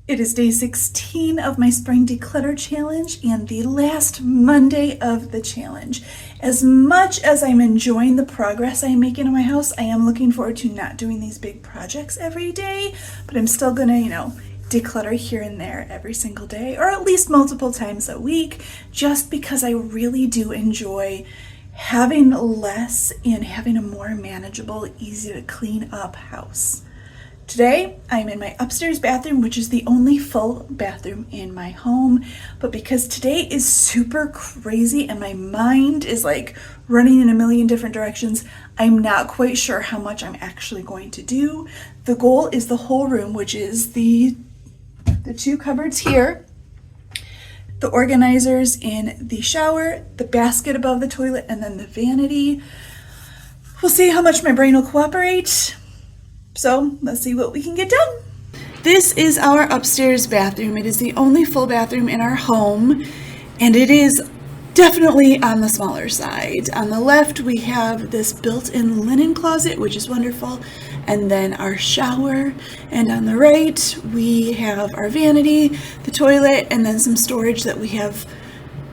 It is day 16 of my spring declutter challenge and the last Monday of the challenge. As much as I'm enjoying the progress I'm making in my house, I am looking forward to not doing these big projects every day, but I'm still gonna, declutter here and there every single day, or at least multiple times a week, just because I really do enjoy having less and having a more manageable, easy to clean up house. Today, I'm in my upstairs bathroom, which is the only full bathroom in my home. But because today is super crazy and my mind is like running in a million different directions, I'm not quite sure how much I'm actually going to do. The goal is the whole room, which is the two cupboards here, the organizers in the shower, the basket above the toilet, and then the vanity. We'll see how much my brain will cooperate. So let's see what we can get done. This is our upstairs bathroom. It is the only full bathroom in our home, and it is definitely on the smaller side. On the left, we have this built-in linen closet, which is wonderful, and then our shower. And on the right, we have our vanity, the toilet, and then some storage that we have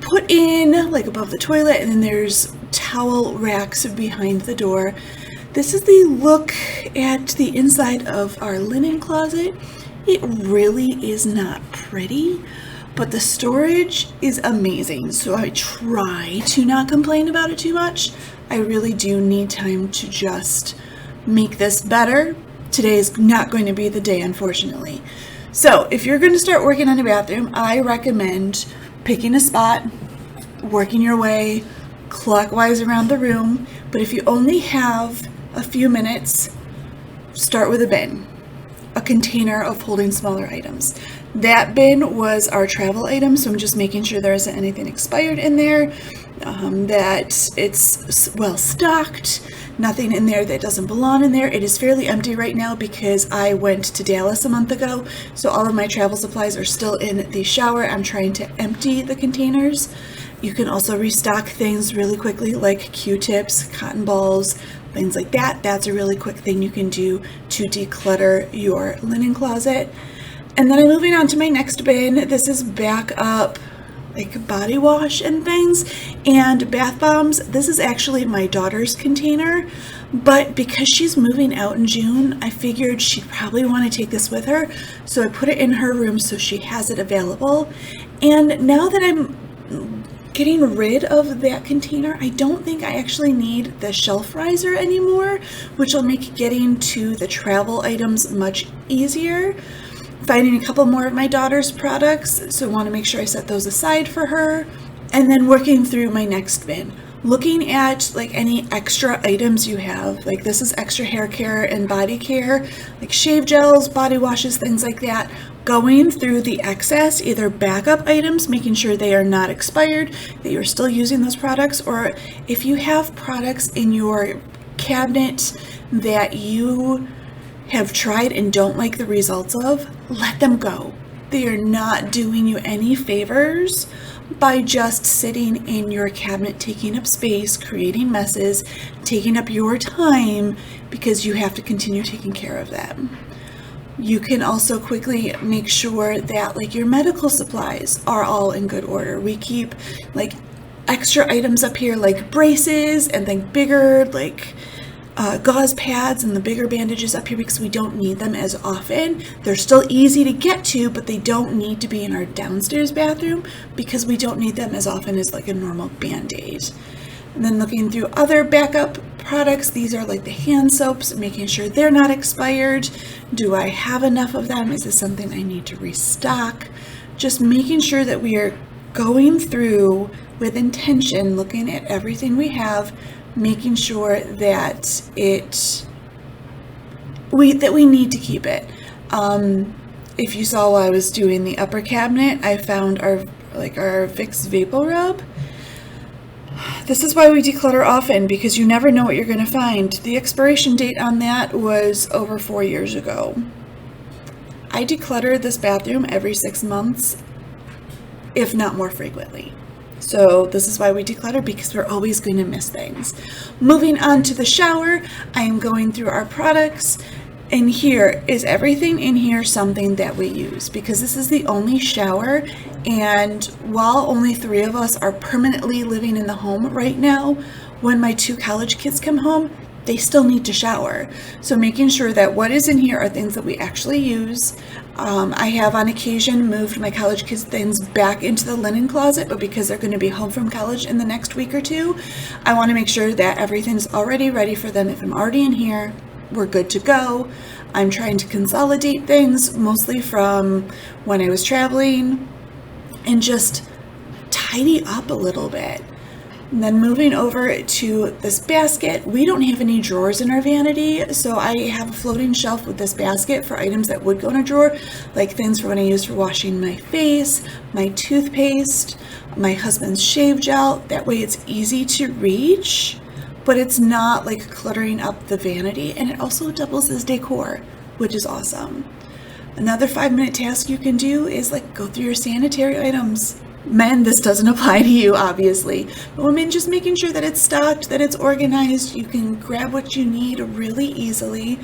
put in, like above the toilet, and then there's towel racks behind the door. This is the look at the inside of our linen closet. It really is not pretty, but the storage is amazing. So I try to not complain about it too much. I really do need time to just make this better. Today is not going to be the day, unfortunately. So if you're going to start working on a bathroom, I recommend picking a spot, working your way clockwise around the room. But if you only have a few minutes, start with a bin, a container of holding smaller items. That bin was our travel item, so I'm just making sure there isn't anything expired in there, that it's well stocked, nothing in there that doesn't belong in there. It is fairly empty right now because I went to Dallas a month ago, so all of my travel supplies are still in the shower. I'm trying to empty the containers. You can also restock things really quickly, like Q-tips, cotton balls, things like that. That's a really quick thing you can do to declutter your linen closet. And then I'm moving on to my next bin. This is backup, like body wash and things, and bath bombs. This is actually my daughter's container, but because she's moving out in June, I figured she'd probably want to take this with her. So I put it in her room so she has it available. And now that I'm getting rid of that container, I don't think I actually need the shelf riser anymore, which will make getting to the travel items much easier. Finding a couple more of my daughter's products, so I want to make sure I set those aside for her. And then working through my next bin, looking at like any extra items you have, like this is extra hair care and body care, like shave gels, body washes, things like that. Going through the excess, either backup items, making sure they are not expired, that you're still using those products, or if you have products in your cabinet that you have tried and don't like the results of, let them go. They are not doing you any favors by just sitting in your cabinet, taking up space, creating messes, taking up your time, because you have to continue taking care of them. You can also quickly make sure that like your medical supplies are all in good order. We keep like extra items up here like braces and then bigger like gauze pads and the bigger bandages up here because we don't need them as often. They're still easy to get to, but they don't need to be in our downstairs bathroom because we don't need them as often as like a normal Band-Aid. And then looking through other backup products, these are like the hand soaps, making sure they're not expired. Do I have enough of them? Is this something I need to restock? Just making sure that we are going through with intention, looking at everything we have, making sure that we need to keep it. If you saw while I was doing the upper cabinet, I found our Vicks Vapor Rub. This is why we declutter often, because you never know what you're going to find. The expiration date on that was over 4 years ago. I declutter this bathroom every 6 months, if not more frequently. So this is why we declutter, because we're always going to miss things. Moving on to the shower, I am going through our products. In here, is everything in here something that we use? Because this is the only shower, and while only 3 of us are permanently living in the home right now, when my 2 college kids come home, they still need to shower. So making sure that what is in here are things that we actually use. I have on occasion moved my college kids' things back into the linen closet, but because they're going to be home from college in the next week or 2, I want to make sure that everything's already ready for them. If I'm already in here, we're good to go. I'm trying to consolidate things, mostly from when I was traveling, and just tidy up a little bit. And then moving over to this basket, we don't have any drawers in our vanity, so I have a floating shelf with this basket for items that would go in a drawer, like things for when I use for washing my face, my toothpaste, my husband's shave gel. That way it's easy to reach, but it's not like cluttering up the vanity, and it also doubles as decor, which is awesome. Another 5-minute task you can do is like go through your sanitary items. Men, this doesn't apply to you, obviously, but women, just making sure that it's stocked, that it's organized. You can grab what you need really easily.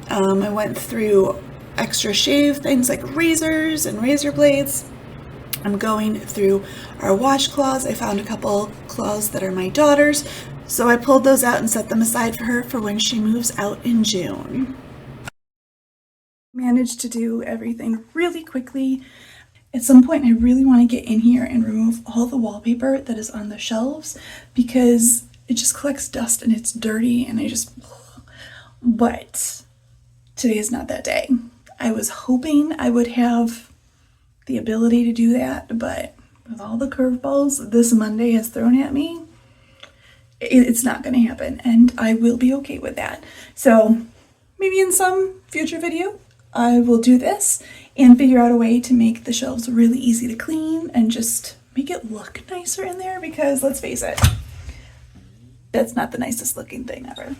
I went through extra shave things like razors and razor blades. I'm going through our washcloths. I found a couple cloths that are my daughter's, so I pulled those out and set them aside for her for when she moves out in June. Managed to do everything really quickly. At some point, I really want to get in here and remove all the wallpaper that is on the shelves because it just collects dust and it's dirty and but today is not that day. I was hoping I would have the ability to do that, but with all the curveballs this Monday has thrown at me, it's not going to happen, and I will be okay with that. So maybe in some future video, I will do this and figure out a way to make the shelves really easy to clean and just make it look nicer in there, because let's face it, that's not the nicest looking thing ever.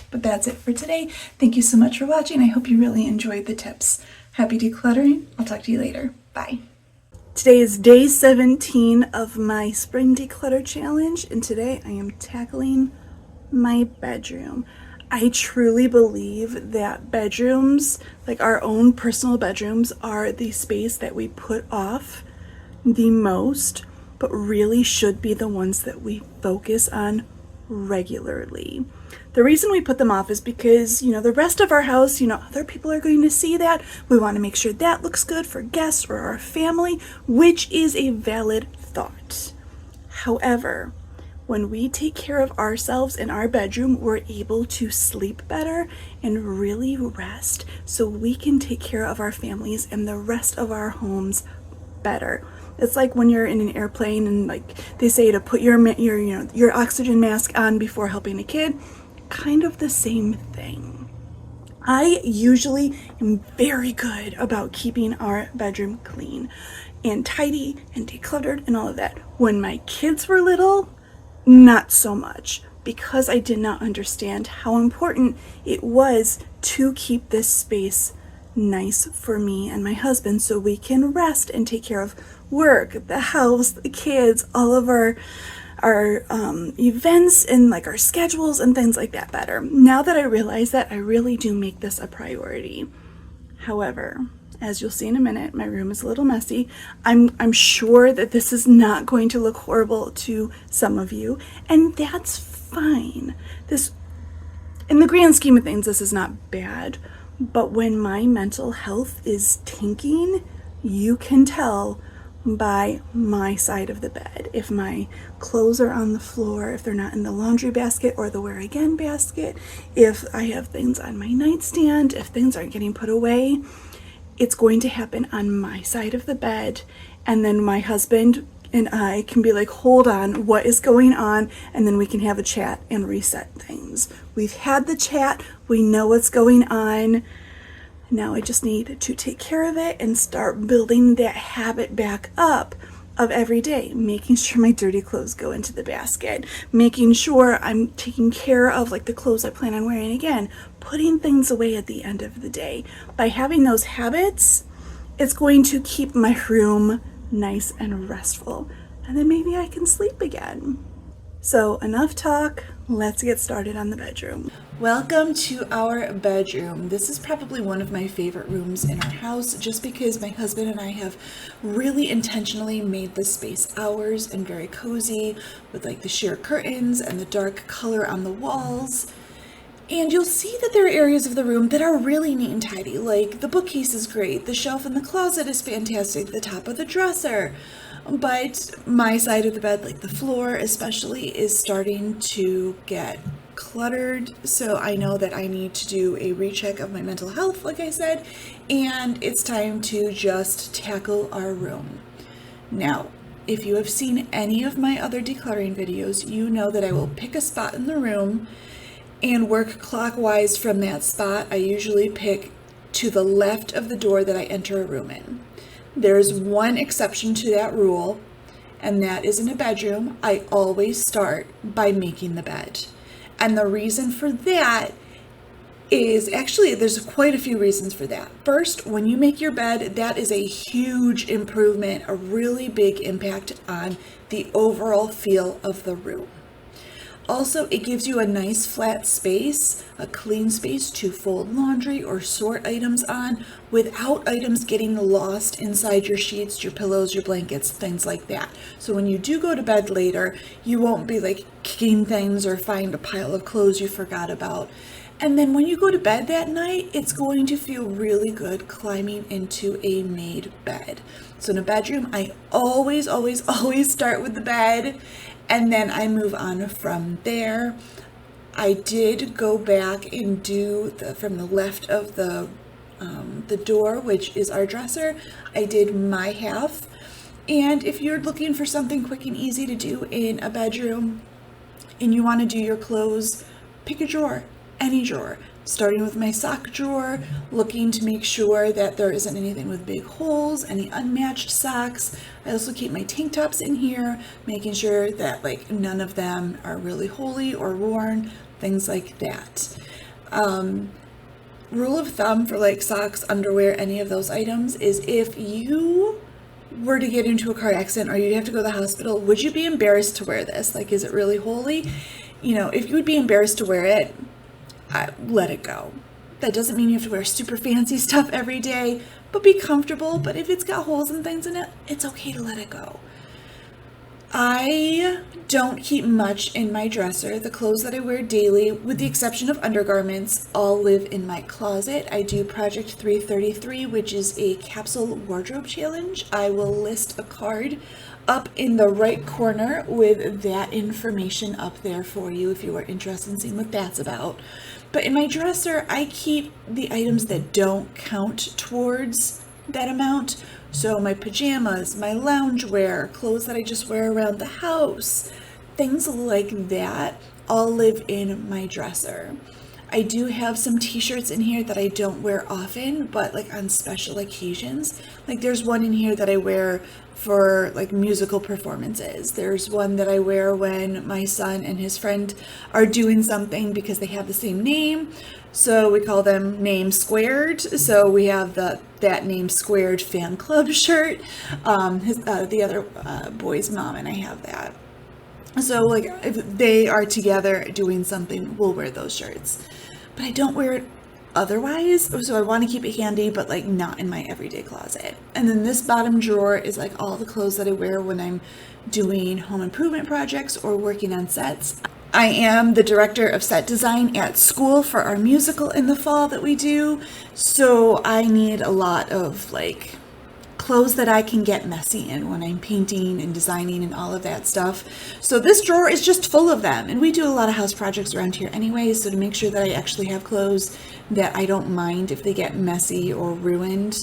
But that's it for today. Thank you so much for watching. I hope you really enjoyed the tips. Happy decluttering. I'll talk to you later. Bye. Today is day 17 of my spring declutter challenge, and today I am tackling my bedroom. I truly believe that bedrooms, like our own personal bedrooms, are the space that we put off the most, but really should be the ones that we focus on regularly. The reason we put them off is because, the rest of our house, other people are going to see that. We want to make sure that looks good for guests or our family, which is a valid thought. However, when we take care of ourselves in our bedroom, we're able to sleep better and really rest so we can take care of our families and the rest of our homes better. It's like when you're in an airplane and like they say to put your oxygen mask on before helping a kid, kind of the same thing. I usually am very good about keeping our bedroom clean and tidy and decluttered and all of that. When my kids were little, not so much, because I did not understand how important it was to keep this space nice for me and my husband so we can rest and take care of work, the house, the kids, all of our events and like our schedules and things like that better. Now that I realize that, I really do make this a priority. However, as you'll see in a minute, my room is a little messy. I'm sure that this is not going to look horrible to some of you, and that's fine. This, in the grand scheme of things, this is not bad, but when my mental health is tanking, you can tell by my side of the bed. If my clothes are on the floor, if they're not in the laundry basket or the wear again basket, if I have things on my nightstand, if things aren't getting put away, it's going to happen on my side of the bed. And then my husband and I can be like, hold on, what is going on? And then we can have a chat and reset things. We've had the chat, we know what's going on. Now I just need to take care of it and start building that habit back up of every day, making sure my dirty clothes go into the basket, making sure I'm taking care of like the clothes I plan on wearing again, putting things away at the end of the day. By having those habits, it's going to keep my room nice and restful, and then maybe I can sleep again. So enough talk, let's get started on the bedroom. Welcome to our bedroom. This is probably one of my favorite rooms in our house just because my husband and I have really intentionally made this space ours and very cozy with like the sheer curtains and the dark color on the walls. And you'll see that there are areas of the room that are really neat and tidy, like the bookcase is great, the shelf in the closet is fantastic, the top of the dresser. But my side of the bed, like the floor especially, is starting to get cluttered. So I know that I need to do a recheck of my mental health, like I said, and it's time to just tackle our room. Now, if you have seen any of my other decluttering videos, you know that I will pick a spot in the room and work clockwise from that spot. I usually pick to the left of the door that I enter a room in. There's one exception to that rule, and that is in a bedroom. I always start by making the bed. And the reason for that is actually, there's quite a few reasons for that. First, when you make your bed, that is a huge improvement, a really big impact on the overall feel of the room. Also, it gives you a nice flat space, a clean space to fold laundry or sort items on without items getting lost inside your sheets, your pillows, your blankets, things like that. So when you do go to bed later, you won't be like kicking things or find a pile of clothes you forgot about. And then when you go to bed that night, it's going to feel really good climbing into a made bed. So in a bedroom, I always start with the bed, and then I move on from there. I did go back and do from the left of the door, which is our dresser, I did my half. And if you're looking for something quick and easy to do in a bedroom and you want to do your clothes, pick a drawer, any drawer. Starting with my sock drawer, looking to make sure that there isn't anything with big holes, any unmatched socks. I also keep my tank tops in here, making sure that like none of them are really holey or worn, things like that. Rule of thumb for like socks, underwear, any of those items is if you were to get into a car accident or you'd have to go to the hospital, would you be embarrassed to wear this? Like, is it really holey? You know, if you would be embarrassed to wear it, let it go. That doesn't mean you have to wear super fancy stuff every day, but be comfortable. But if it's got holes and things in it, it's okay to let it go. I don't keep much in my dresser. The clothes that I wear daily, with the exception of undergarments, all live in my closet. I do Project 333, which is a capsule wardrobe challenge. I will list a card up in the right corner with that information up there for you if you are interested in seeing what that's about. But in my dresser, I keep the items that don't count towards that amount. So my pajamas, my loungewear, clothes that I just wear around the house, things like that all live in my dresser. I do have some t-shirts in here that I don't wear often, but like on special occasions. Like there's one in here that I wear for like musical performances. There's one that I wear when my son and his friend are doing something because they have the same name. So we call them Name Squared. So we have that Name Squared fan club shirt. The other boy's mom and I have that. So like if they are together doing something, we'll wear those shirts. But I don't wear it otherwise, so I want to keep it handy, but like not in my everyday closet. And then this bottom drawer is like all the clothes that I wear when I'm doing home improvement projects or working on sets. I am the director of set design at school for our musical in the fall that we do, so I need a lot of like clothes that I can get messy in when I'm painting and designing and all of that stuff. So this drawer is just full of them, and we do a lot of house projects around here anyway, so to make sure that I actually have clothes that I don't mind if they get messy or ruined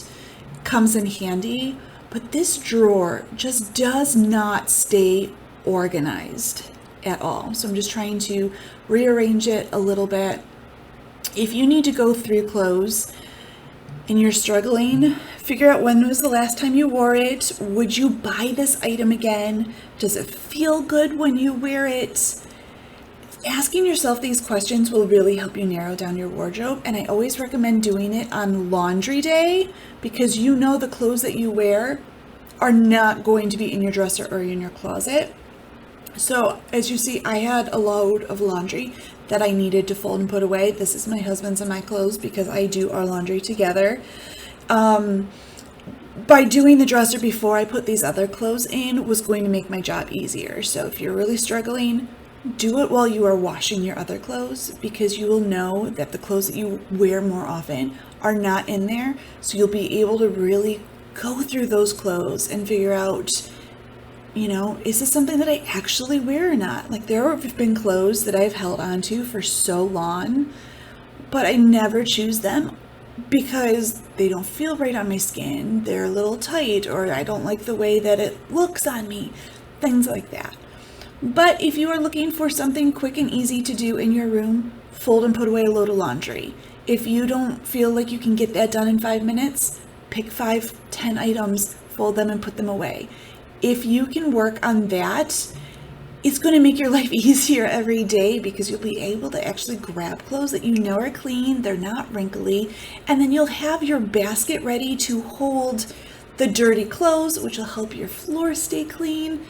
comes in handy. But this drawer just does not stay organized at all. So I'm just trying to rearrange it a little bit. If you need to go through clothes and you're struggling, figure out when was the last time you wore it. Would you buy this item again? Does it feel good when you wear it? Asking yourself these questions will really help you narrow down your wardrobe, and I always recommend doing it on laundry day because you know the clothes that you wear are not going to be in your dresser or in your closet. So as you see, I had a load of laundry that I needed to fold and put away. This is my husband's and my clothes because I do our laundry together. By doing the dresser before I put these other clothes in was going to make my job easier. So if you're really struggling, do it while you are washing your other clothes, because you will know that the clothes that you wear more often are not in there. So you'll be able to really go through those clothes and figure out, is this something that I actually wear or not? Like, there have been clothes that I've held onto for so long, but I never choose them because they don't feel right on my skin. They're a little tight, or I don't like the way that it looks on me, things like that. But if you are looking for something quick and easy to do in your room, fold and put away a load of laundry. If you don't feel like you can get that done in 5 minutes, pick 5-10 items, fold them and put them away. If you can work on that, it's going to make your life easier every day, because you'll be able to actually grab clothes that you know are clean, they're not wrinkly, and then you'll have your basket ready to hold the dirty clothes, which will help your floor stay clean.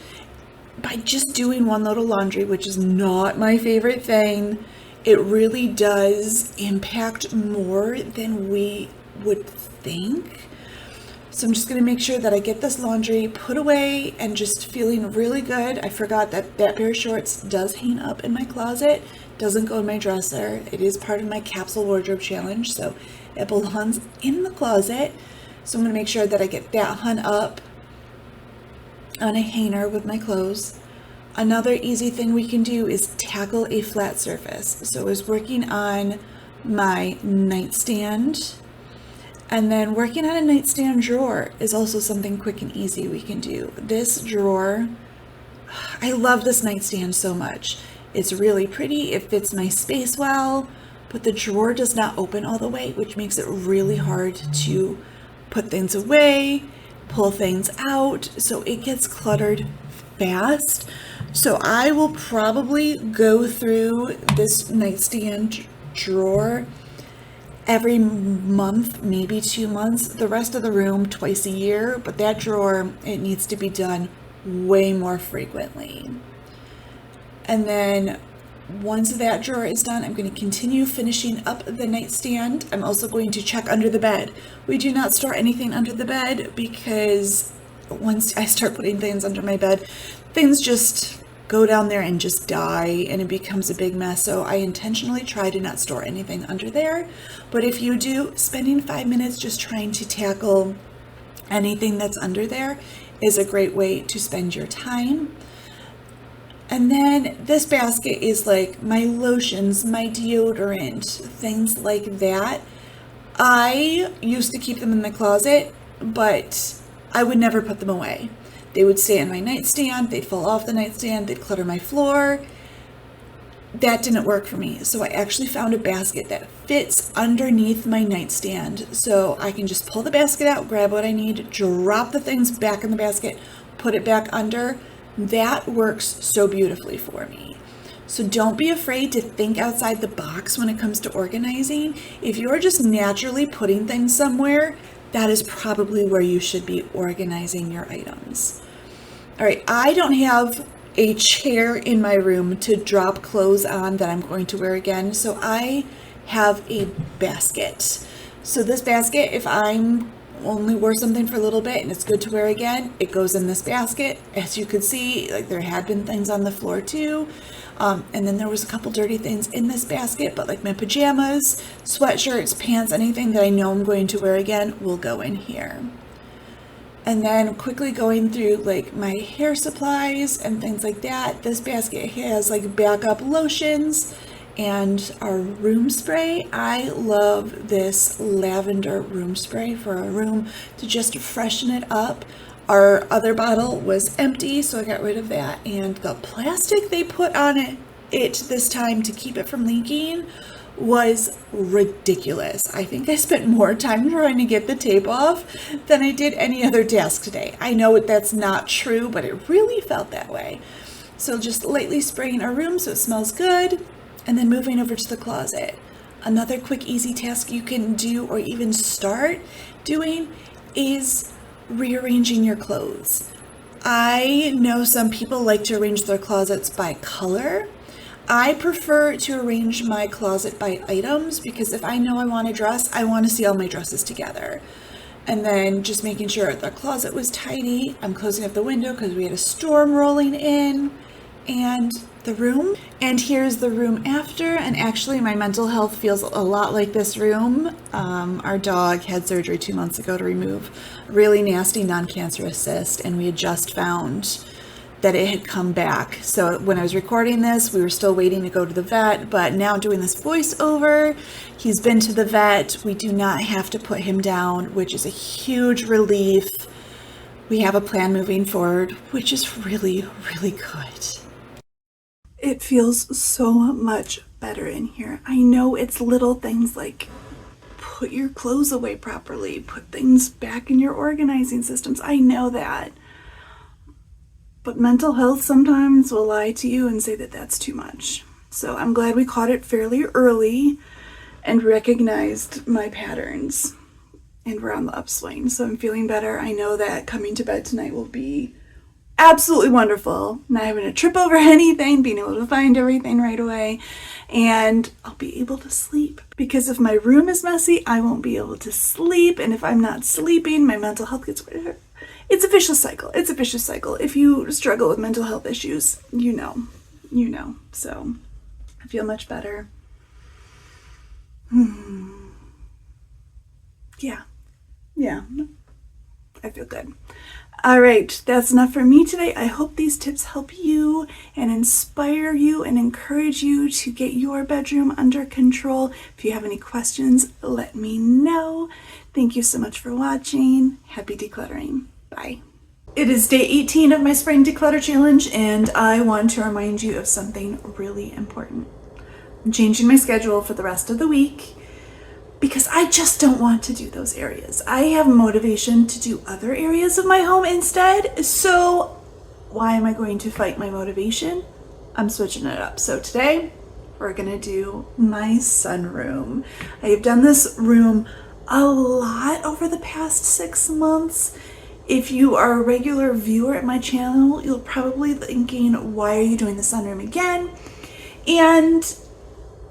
By just doing one load of laundry, which is not my favorite thing, it really does impact more than we would think. So I'm just going to make sure that I get this laundry put away and just feeling really good. I forgot that pair of shorts does hang up in my closet, doesn't go in my dresser. It is part of my capsule wardrobe challenge, so it belongs in the closet. So I'm going to make sure that I get that hung up on a hanger with my clothes. Another easy thing we can do is tackle a flat surface. So I was working on my nightstand, and then working on a nightstand drawer is also something quick and easy we can do. This drawer, I love this nightstand so much. It's really pretty, it fits my space well, but the drawer does not open all the way, which makes it really hard to put things away, pull things out, so it gets cluttered fast. So I will probably go through this nightstand drawer every month, maybe 2 months, the rest of the room twice a year, but that drawer, it needs to be done way more frequently. And then once that drawer is done, I'm going to continue finishing up the nightstand. I'm also going to check under the bed. We do not store anything under the bed, because once I start putting things under my bed, things just go down there and just die, and it becomes a big mess. So I intentionally try to not store anything under there. But if you do, spending 5 minutes just trying to tackle anything that's under there is a great way to spend your time. And then this basket is like my lotions, my deodorant, things like that. I used to keep them in the closet, but I would never put them away. They would stay on my nightstand, they'd fall off the nightstand, they'd clutter my floor. That didn't work for me. So I actually found a basket that fits underneath my nightstand. So I can just pull the basket out, grab what I need, drop the things back in the basket, put it back under. That works so beautifully for me. So don't be afraid to think outside the box when it comes to organizing. If you're just naturally putting things somewhere, that is probably where you should be organizing your items. All right, I don't have a chair in my room to drop clothes on that I'm going to wear again, so I have a basket. So this basket, if I'm only wear something for a little bit and it's good to wear again, it goes in this basket. As you can see, like, there had been things on the floor too. And then there was a couple dirty things in this basket, but like my pajamas, sweatshirts, pants, anything that I know I'm going to wear again will go in here. And then quickly going through like my hair supplies and things like that. This basket has like backup lotions and our room spray. I love this lavender room spray for our room to just freshen it up. Our other bottle was empty, so I got rid of that, and the plastic they put on it this time to keep it from leaking was ridiculous. I think I spent more time trying to get the tape off than I did any other task today. I know that's not true, but it really felt that way. So just lightly spraying our room so it smells good, and then moving over to the closet. Another quick, easy task you can do or even start doing is rearranging your clothes. I know some people like to arrange their closets by color. I prefer to arrange my closet by items because if I know I want a dress, I want to see all my dresses together. And then just making sure the closet was tidy. I'm closing up the window because we had a storm rolling in. And the room. And here's the room after. And actually my mental health feels a lot like this room. Our dog had surgery 2 months ago to remove a really nasty non-cancerous cyst. And we had just found that it had come back. So when I was recording this, we were still waiting to go to the vet, but now doing this voiceover, he's been to the vet. We do not have to put him down, which is a huge relief. We have a plan moving forward, which is really, really good. It feels so much better in here. I know it's little things like put your clothes away properly, put things back in your organizing systems. I know that. But mental health sometimes will lie to you and say that that's too much. So I'm glad we caught it fairly early and recognized my patterns. And we're on the upswing. So I'm feeling better. I know that coming to bed tonight will be absolutely wonderful. Not having to trip over anything, being able to find everything right away. And I'll be able to sleep. Because if my room is messy, I won't be able to sleep. And if I'm not sleeping, my mental health gets better. It's a vicious cycle. It's a vicious cycle. If you struggle with mental health issues, you know. So I feel much better. Yeah. I feel good. All right, that's enough for me today. I hope these tips help you and inspire you and encourage you to get your bedroom under control. If you have any questions, let me know. Thank you so much for watching. Happy decluttering. Bye. It is day 18 of my spring declutter challenge, and I want to remind you of something really important. I'm changing my schedule for the rest of the week because I just don't want to do those areas. I have motivation to do other areas of my home instead. So why am I going to fight my motivation? I'm switching it up. So today we're gonna do my sunroom. I have done this room a lot over the past 6 months. If you are a regular viewer at my channel, you'll probably be thinking, why are you doing the sunroom again? And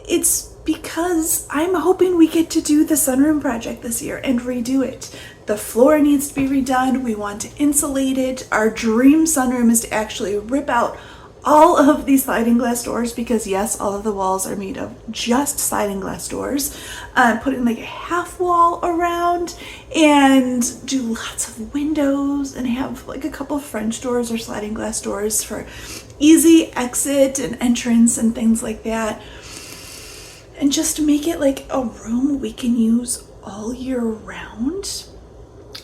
it's because I'm hoping we get to do the sunroom project this year and redo it. The floor needs to be redone. We want to insulate it. Our dream sunroom is to actually rip out all of these sliding glass doors because yes, all of the walls are made of just sliding glass doors. Put in like a half wall around and do lots of windows and have like a couple of French doors or sliding glass doors for easy exit and entrance and things like that. And just make it like a room we can use all year round.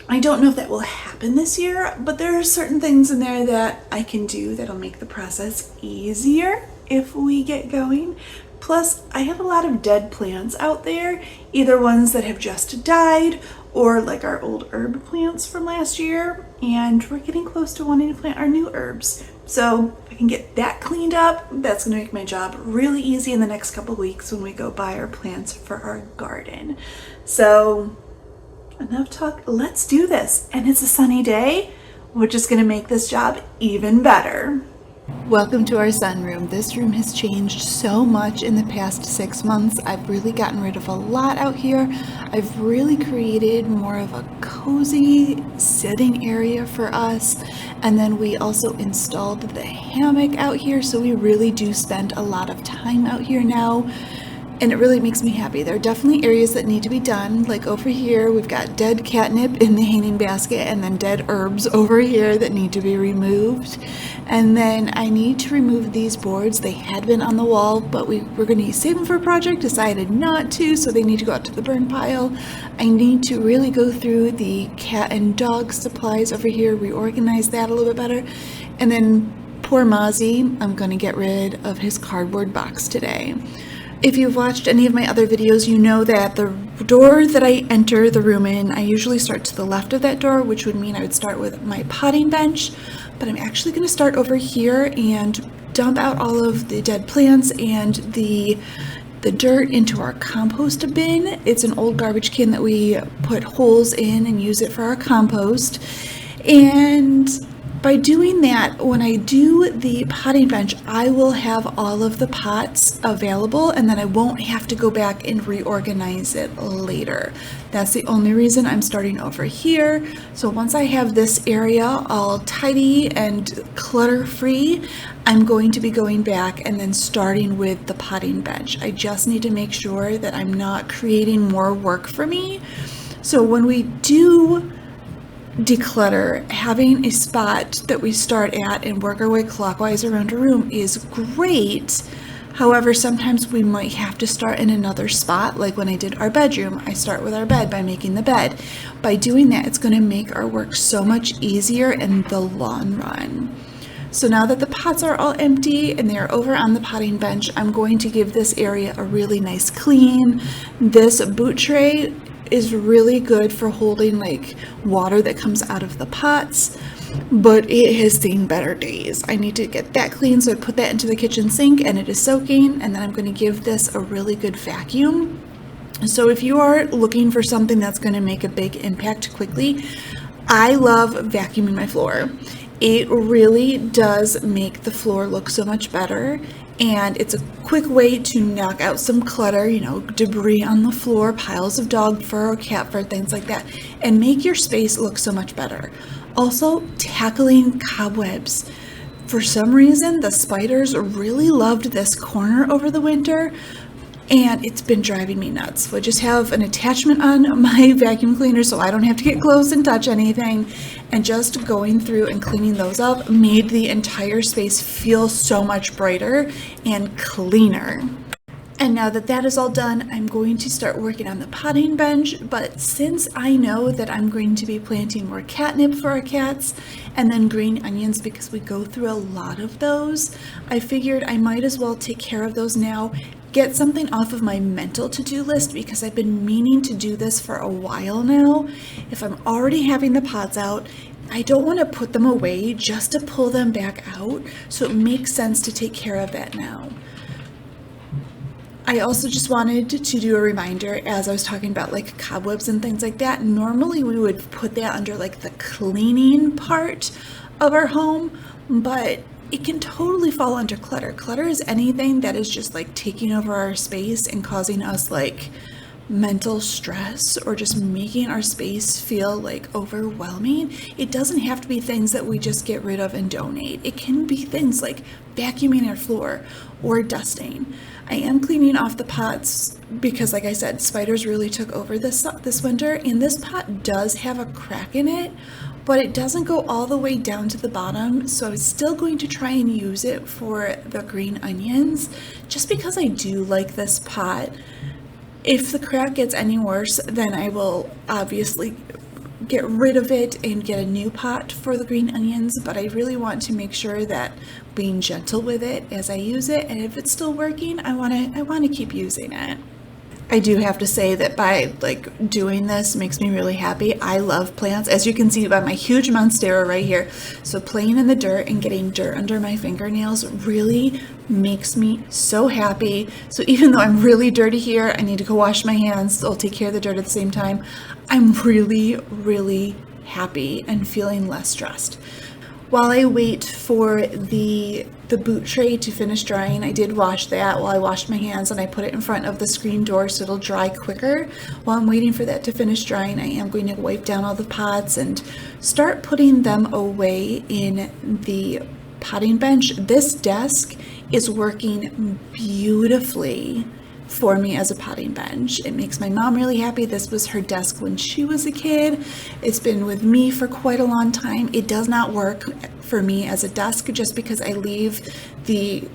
I don't know if that will happen this year, but there are certain things in there that I can do that'll make the process easier if we get going. Plus, I have a lot of dead plants out there, either ones that have just died or like our old herb plants from last year, and we're getting close to wanting to plant our new herbs. So if I can get that cleaned up, that's gonna make my job really easy in the next couple of weeks when we go buy our plants for our garden. So enough talk, let's do this. And it's a sunny day, which is gonna make this job even better. Welcome to our sunroom. This room has changed so much in the past 6 months. I've really gotten rid of a lot out here. I've really created more of a cozy sitting area for us. And then we also installed the hammock out here. So we really do spend a lot of time out here now. And it really makes me happy. There are definitely areas that need to be done. Like over here, we've got dead catnip in the hanging basket and then dead herbs over here that need to be removed. And then I need to remove these boards. They had been on the wall, but we were going to save them for a project, decided not to, so they need to go out to the burn pile. I need to really go through the cat and dog supplies over here, reorganize that a little bit better. And then poor Mozzie, I'm going to get rid of his cardboard box today. If you've watched any of my other videos, you know that the door that I enter the room in, I usually start to the left of that door, which would mean I would start with my potting bench, but I'm actually going to start over here and dump out all of the dead plants and the dirt into our compost bin. It's an old garbage can that we put holes in and use it for our compost. And By doing that, when I do the potting bench, I will have all of the pots available, and then I won't have to go back and reorganize it later. That's the only reason I'm starting over here. So once I have this area all tidy and clutter-free, I'm going to be going back and then starting with the potting bench. I just need to make sure that I'm not creating more work for me. So when we do declutter, having a spot that we start at and work our way clockwise around a room is great. However, sometimes we might have to start in another spot, like when I did our bedroom. I start with our bed by making the bed. By doing that, it's going to make our work so much easier in the long run. So now that the pots are all empty and they're over on the potting bench, I'm going to give this area a really nice clean. This boot tray is really good for holding like water that comes out of the pots, but it has seen better days. I need to get that clean, so I put that into the kitchen sink and it is soaking, and then I'm going to give this a really good vacuum. So if you are looking for something that's going to make a big impact quickly, I love vacuuming my floor. It really does make the floor look so much better, and it's a quick way to knock out some clutter, debris on the floor, piles of dog fur or cat fur, things like that, and make your space look so much better. Also, tackling cobwebs. For some reason, the spiders really loved this corner over the winter, and it's been driving me nuts. So I just have an attachment on my vacuum cleaner so I don't have to get close and touch anything, and just going through and cleaning those up made the entire space feel so much brighter and cleaner. And now that that is all done, I'm going to start working on the potting bench. But since I know that I'm going to be planting more catnip for our cats and then green onions, because we go through a lot of those, I figured I might as well take care of those now, get something off of my mental to-do list, because I've been meaning to do this for a while now. If I'm already having the pots out, I don't want to put them away just to pull them back out, so it makes sense to take care of that now. I also just wanted to do a reminder, as I was talking about like cobwebs and things like that. Normally we would put that under like the cleaning part of our home, but it can totally fall under clutter. Clutter is anything that is just like taking over our space and causing us like mental stress, or just making our space feel like overwhelming. It doesn't have to be things that we just get rid of and donate. It can be things like vacuuming our floor or dusting. I am cleaning off the pots because, like I said, spiders really took over this winter, and this pot does have a crack in it, but it doesn't go all the way down to the bottom, so I'm still going to try and use it for the green onions, just because I do like this pot. If the crack gets any worse, then I will obviously get rid of it and get a new pot for the green onions, but I really want to make sure that being gentle with it as I use it, and if it's still working, I want to keep using it. I do have to say that by like doing this makes me really happy. I love plants, as you can see by my huge monstera right here. So playing in the dirt and getting dirt under my fingernails really makes me so happy. So even though I'm really dirty here, I need to go wash my hands, so I'll take care of the dirt at the same time. I'm really, really happy and feeling less stressed. While I wait for the boot tray to finish drying, I did wash that while I washed my hands, and I put it in front of the screen door so it'll dry quicker. While I'm waiting for that to finish drying, I am going to wipe down all the pots and start putting them away in the potting bench. This desk is working beautifully for me as a potting bench. It makes my mom really happy. This was her desk when she was a kid. It's been with me for quite a long time. It does not work for me as a desk just because I leave the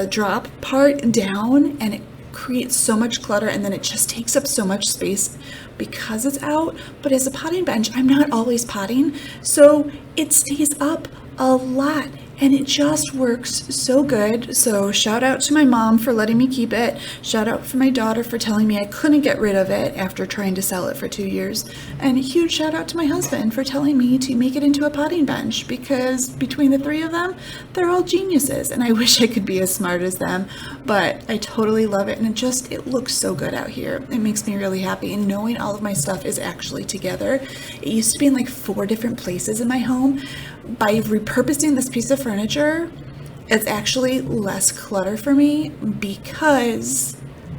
drop part down, and it creates so much clutter, and then it just takes up so much space because it's out. But as a potting bench, I'm not always potting, so it stays up a lot, and it just works so good. So shout out to my mom for letting me keep it. Shout out for my daughter for telling me I couldn't get rid of it after trying to sell it for 2 years. And a huge shout out to my husband for telling me to make it into a potting bench, because between the three of them, they're all geniuses. And I wish I could be as smart as them, but I totally love it. And it looks so good out here. It makes me really happy. And knowing all of my stuff is actually together. It used to be in like 4 different places in my home. By repurposing this piece of furniture, it's actually less clutter for me because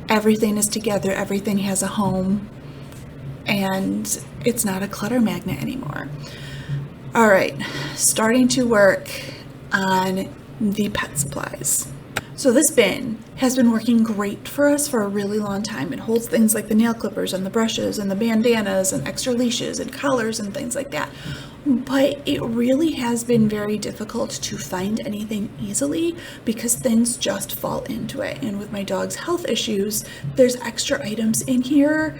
everything is together, everything has a home, and it's not a clutter magnet anymore. All right, starting to work on the pet supplies. So this bin has been working great for us for a really long time. It holds things like the nail clippers and the brushes and the bandanas and extra leashes and collars and things like that. But it really has been very difficult to find anything easily because things just fall into it. And with my dog's health issues, there's extra items in here,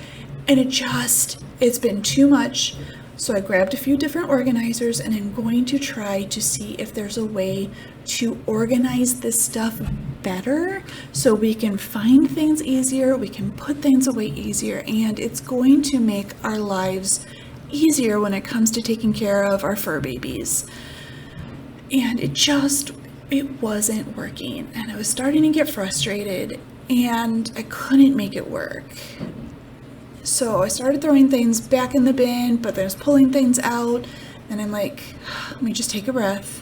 and it's been too much. So I grabbed a few different organizers, and I'm going to try to see if there's a way to organize this stuff better so we can find things easier, we can put things away easier, and it's going to make our lives easier when it comes to taking care of our fur babies. And it wasn't working, and I was starting to get frustrated, and I couldn't make it work. So I started throwing things back in the bin, but then I was pulling things out, and I'm like, let me just take a breath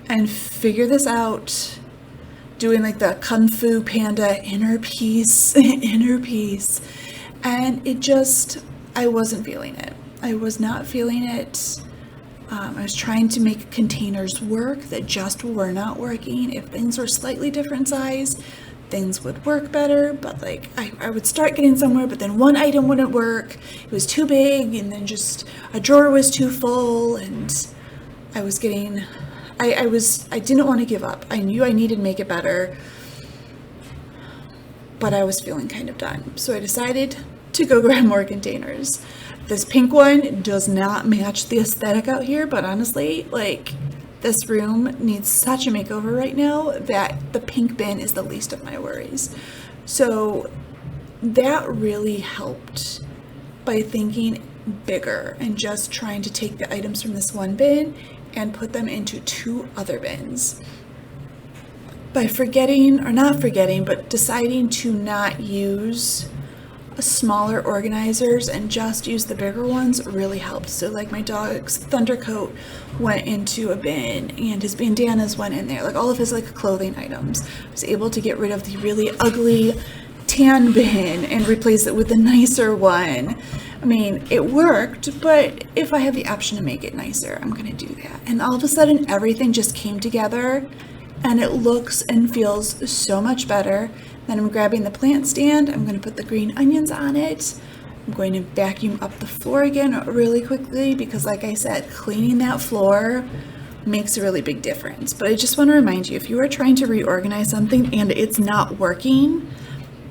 and figure this out, doing like the Kung Fu Panda inner peace, and I wasn't feeling it. I was not feeling it. I was trying to make containers work that just were not working. If things were slightly different size, things would work better, but like I would start getting somewhere, but then one item wouldn't work. It was too big, and then just a drawer was too full, and I didn't want to give up. I knew I needed to make it better, but I was feeling kind of done. So I decided to go grab more containers. This pink one does not match the aesthetic out here, but honestly, like, this room needs such a makeover right now that the pink bin is the least of my worries. So that really helped by thinking bigger and just trying to take the items from this one bin and put them into 2 other bins. By deciding to not use smaller organizers and just use the bigger ones really helped. So like my dog's thunder coat went into a bin, and his bandanas went in there, like all of his like clothing items. I was able to get rid of the really ugly tan bin and replace it with a nicer one. I mean, it worked, but if I have the option to make it nicer, I'm gonna do that. And all of a sudden everything just came together, and it looks and feels so much better. Then I'm grabbing the plant stand. I'm going to put the green onions on it. I'm going to vacuum up the floor again really quickly because, like I said, cleaning that floor makes a really big difference. But I just want to remind you, if you are trying to reorganize something and it's not working,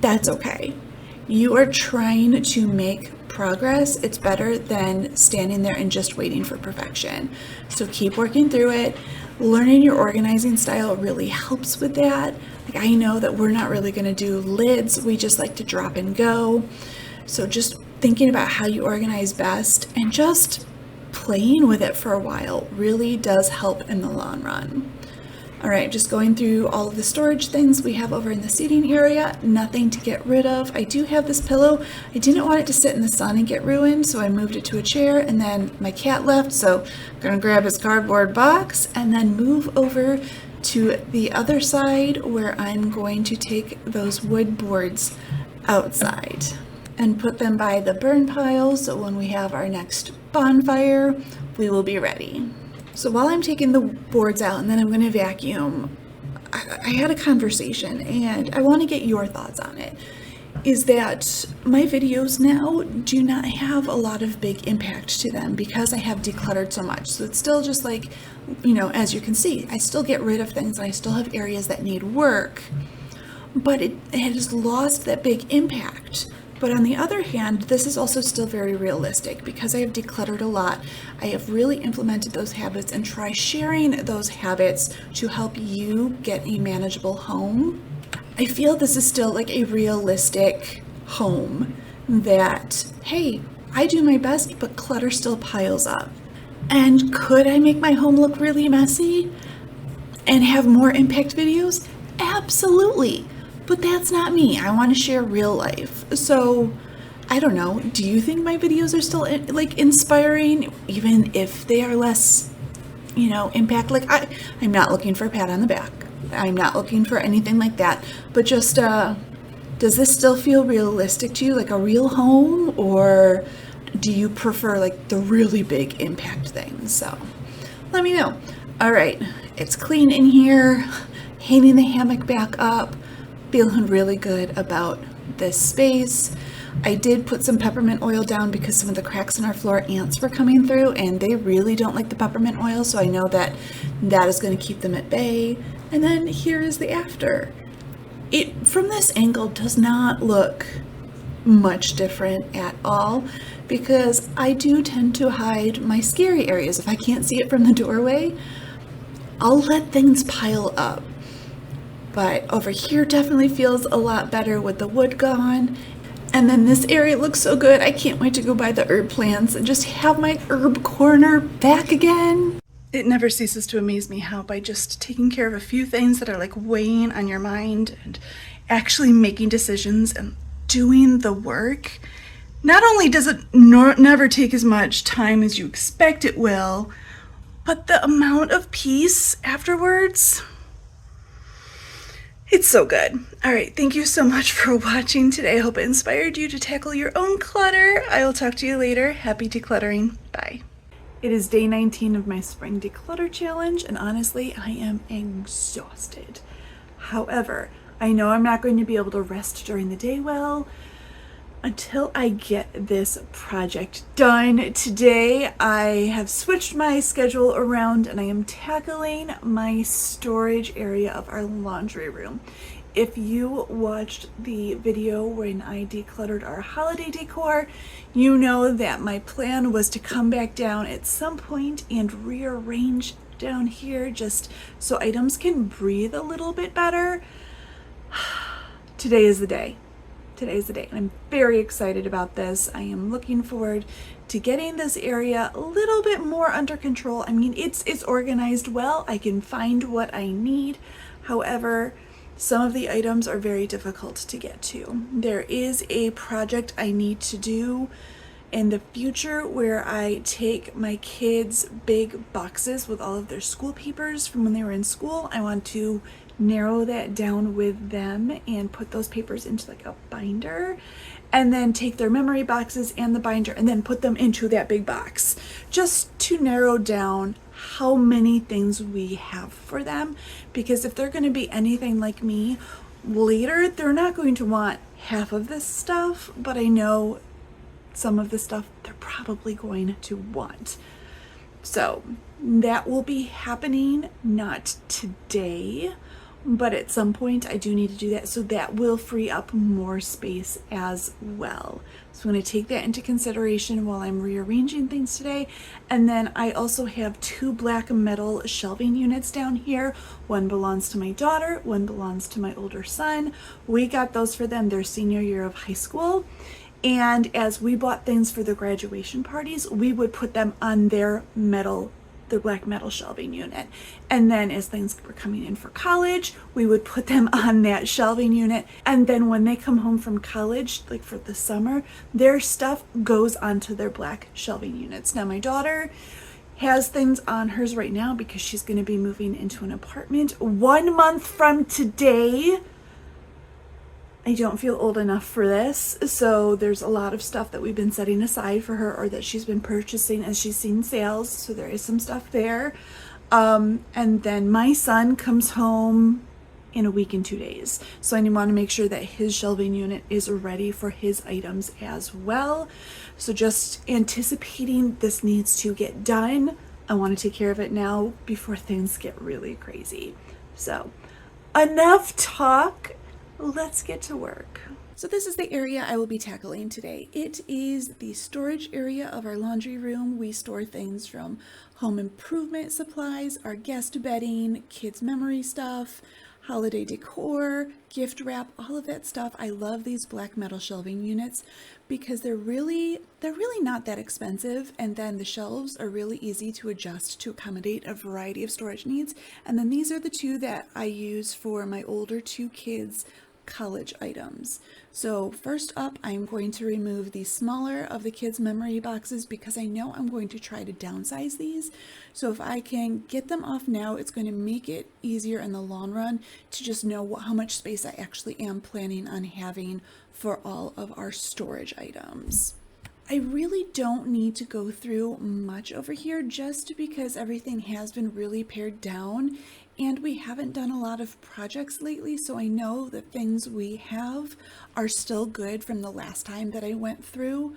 that's okay. You are trying to make progress. It's better than standing there and just waiting for perfection. So keep working through it. Learning your organizing style really helps with that. Like, I know that we're not really going to do lids. We just like to drop and go. So just thinking about how you organize best and just playing with it for a while really does help in the long run. All right, just going through all of the storage things we have over in the seating area. Nothing to get rid of. I do have this pillow. I didn't want it to sit in the sun and get ruined, so I moved it to a chair, and then my cat left, so I'm gonna grab his cardboard box and then move over to the other side where I'm going to take those wood boards outside and put them by the burn pile, so when we have our next bonfire, we will be ready. So while I'm taking the boards out and then I'm going to vacuum, I had a conversation, and I want to get your thoughts on it. Is that my videos now do not have a lot of big impact to them because I have decluttered so much. So it's still just like, as you can see, I still get rid of things and I still have areas that need work, but it has lost that big impact. But on the other hand, this is also still very realistic because I have decluttered a lot. I have really implemented those habits and try sharing those habits to help you get a manageable home. I feel this is still like a realistic home that, hey, I do my best, but clutter still piles up. And could I make my home look really messy and have more impact videos? Absolutely. But that's not me. I want to share real life. So I don't know. Do you think my videos are still like inspiring, even if they are less, impact? Like I'm not looking for a pat on the back. I'm not looking for anything like that. But just, does this still feel realistic to you, like a real home, or do you prefer like the really big impact things? So let me know. All right, it's clean in here. Hanging the hammock back up. Feeling really good about this space. I did put some peppermint oil down because some of the cracks in our floor, ants were coming through, and they really don't like the peppermint oil, so I know that is going to keep them at bay. And then here is the after. It, from this angle, does not look much different at all because I do tend to hide my scary areas. If I can't see it from the doorway, I'll let things pile up. But over here definitely feels a lot better with the wood gone. And then this area looks so good. I can't wait to go buy the herb plants and just have my herb corner back again. It never ceases to amaze me how by just taking care of a few things that are like weighing on your mind and actually making decisions and doing the work, not only does it never take as much time as you expect it will, but the amount of peace afterwards, it's so good. All right, thank you so much for watching today. I hope it inspired you to tackle your own clutter. I will talk to you later. Happy decluttering. Bye. It is day 19 of my spring declutter challenge, and honestly, I am exhausted. However, I know I'm not going to be able to rest during the day well until I get this project done. Today, I have switched my schedule around and I am tackling my storage area of our laundry room. If you watched the video when I decluttered our holiday decor, you know that my plan was to come back down at some point and rearrange down here just so items can breathe a little bit better. Today is the day. Today's the day, and I'm very excited about this. I am looking forward to getting this area a little bit more under control. I mean, it's organized well. I can find what I need. However, some of the items are very difficult to get to. There is a project I need to do in the future where I take my kids' big boxes with all of their school papers from when they were in school. I want to narrow that down with them and put those papers into like a binder, and then take their memory boxes and the binder and then put them into that big box, just to narrow down how many things we have for them. Because if they're going to be anything like me later, they're not going to want half of this stuff, but I know some of the stuff they're probably going to want. So that will be happening, not today, but at some point I do need to do that, so that will free up more space as well. So I'm going to take that into consideration while I'm rearranging things today. And then I also have 2 black metal shelving units down here. One belongs to my daughter, one belongs to my older son. We got those for them their senior year of high school. And as we bought things for the graduation parties, we would put them on their black metal shelving unit. And then as things were coming in for college, we would put them on that shelving unit. And then when they come home from college, like for the summer, their stuff goes onto their black shelving units. Now my daughter has things on hers right now because she's going to be moving into an apartment 1 month from today. I don't feel old enough for this, so there's a lot of stuff that we've been setting aside for her, or that she's been purchasing as she's seen sales, so there is some stuff there. And then my son comes home in a week and 2 days, so I want to make sure that his shelving unit is ready for his items as well. So just anticipating this needs to get done. I want to take care of it now before things get really crazy. So enough talk. Let's get to work. So this is the area I will be tackling today. It is the storage area of our laundry room. We store things from home improvement supplies, our guest bedding, kids' memory stuff, holiday decor, gift wrap, all of that stuff. I love these black metal shelving units because they're really not that expensive, and then the shelves are really easy to adjust to accommodate a variety of storage needs. And then these are the two that I use for my older two kids' college items. So first up, I'm going to remove the smaller of the kids' memory boxes because I know I'm going to try to downsize these. So if I can get them off now, it's going to make it easier in the long run to just know how much space I actually am planning on having for all of our storage items. I really don't need to go through much over here just because everything has been really pared down and we haven't done a lot of projects lately, so I know the things we have are still good from the last time that I went through.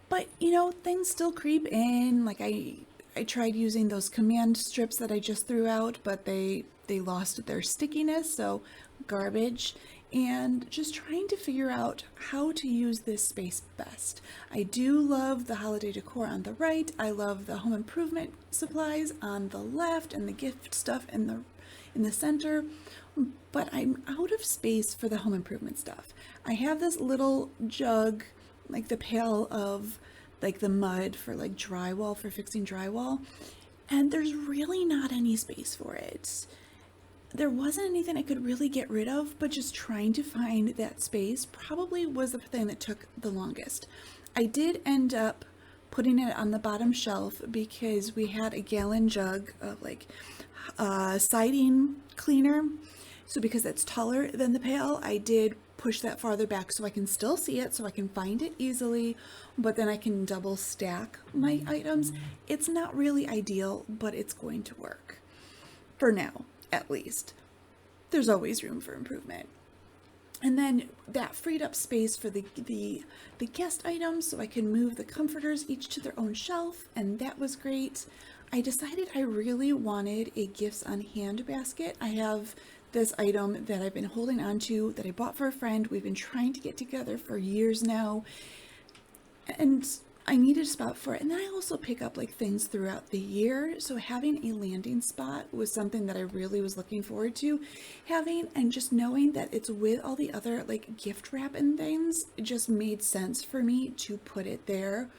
But you know, things still creep in. Like I tried using those command strips that I just threw out, but they lost their stickiness, so garbage. And just trying to figure out how to use this space best. I do love the holiday decor on the right. I love the home improvement supplies on the left and the gift stuff in the center. But I'm out of space for the home improvement stuff. I have this little jug, like the pail of like the mud for like drywall, for fixing drywall, and there's really not any space for it. There wasn't anything I could really get rid of, but just trying to find that space probably was the thing that took the longest. I did end up putting it on the bottom shelf because we had a gallon jug of like siding cleaner. So because it's taller than the pail, I did push that farther back so I can still see it, so I can find it easily, but then I can double stack my items. It's not really ideal, but it's going to work for now. At least. There's always room for improvement. And then that freed up space for the guest items, so I can move the comforters each to their own shelf, and that was great. I decided I really wanted a gifts on hand basket. I have this item that I've been holding on to that I bought for a friend. We've been trying to get together for years now, and I needed a spot for it. And then I also pick up like things throughout the year. So having a landing spot was something that I really was looking forward to having, and just knowing that it's with all the other like gift wrap and things, it just made sense for me to put it there.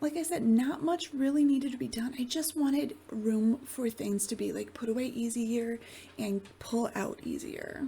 Like I said, not much really needed to be done. I just wanted room for things to be like put away easier and pull out easier.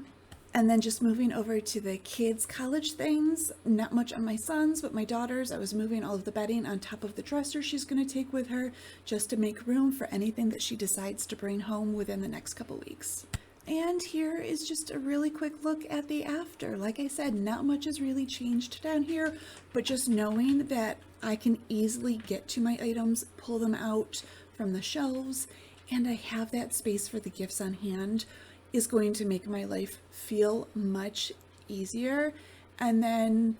And then just moving over to the kids' college things, not much on my son's, but my daughter's. I was moving all of the bedding on top of the dresser she's going to take with her just to make room for anything that she decides to bring home within the next couple weeks. And here is just a really quick look at the after. Like I said, not much has really changed down here, but just knowing that I can easily get to my items, pull them out from the shelves, and I have that space for the gifts on hand is going to make my life feel much easier. And then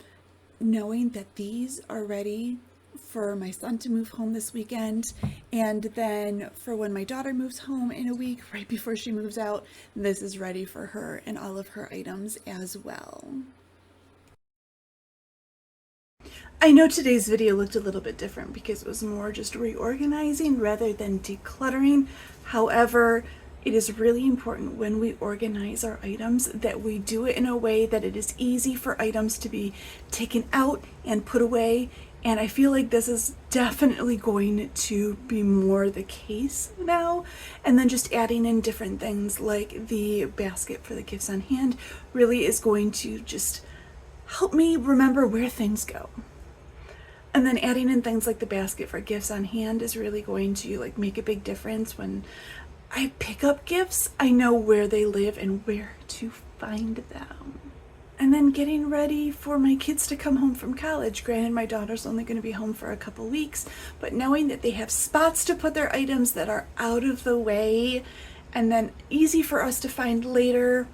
knowing that these are ready for my son to move home this weekend, and then for when my daughter moves home in a week, right before she moves out, this is ready for her and all of her items as well. I know today's video looked a little bit different because it was more just reorganizing rather than decluttering. However, it is really important when we organize our items that we do it in a way that it is easy for items to be taken out and put away. And I feel like this is definitely going to be more the case now. And then just adding in different things like the basket for the gifts on hand really is going to just help me remember where things go. And then adding in things like the basket for gifts on hand is really going to like make a big difference. When I pick up gifts, I know where they live and where to find them. And then getting ready for my kids to come home from college. Granted, my daughter's only going to be home for a couple weeks, but knowing that they have spots to put their items that are out of the way and then easy for us to find later,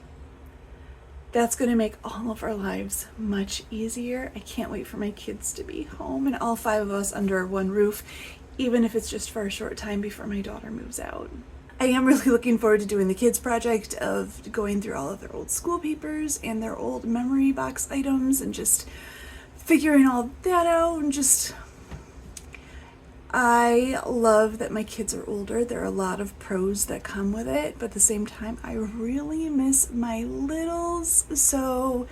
that's going to make all of our lives much easier. I can't wait for my kids to be home and all 5 of us under one roof, even if it's just for a short time before my daughter moves out. I am really looking forward to doing the kids project of going through all of their old school papers and their old memory box items and just figuring all that out. And just, I love that my kids are older. There are a lot of pros that come with it, but at the same time, I really miss my littles. So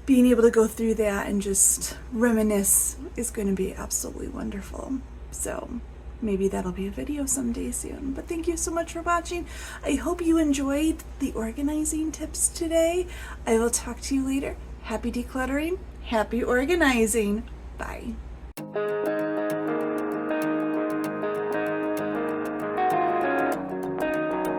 being able to go through that and just reminisce is going to be absolutely wonderful. So maybe that'll be a video someday soon. But thank you so much for watching. I hope you enjoyed the organizing tips today. I will talk to you later. Happy decluttering, happy organizing. Bye.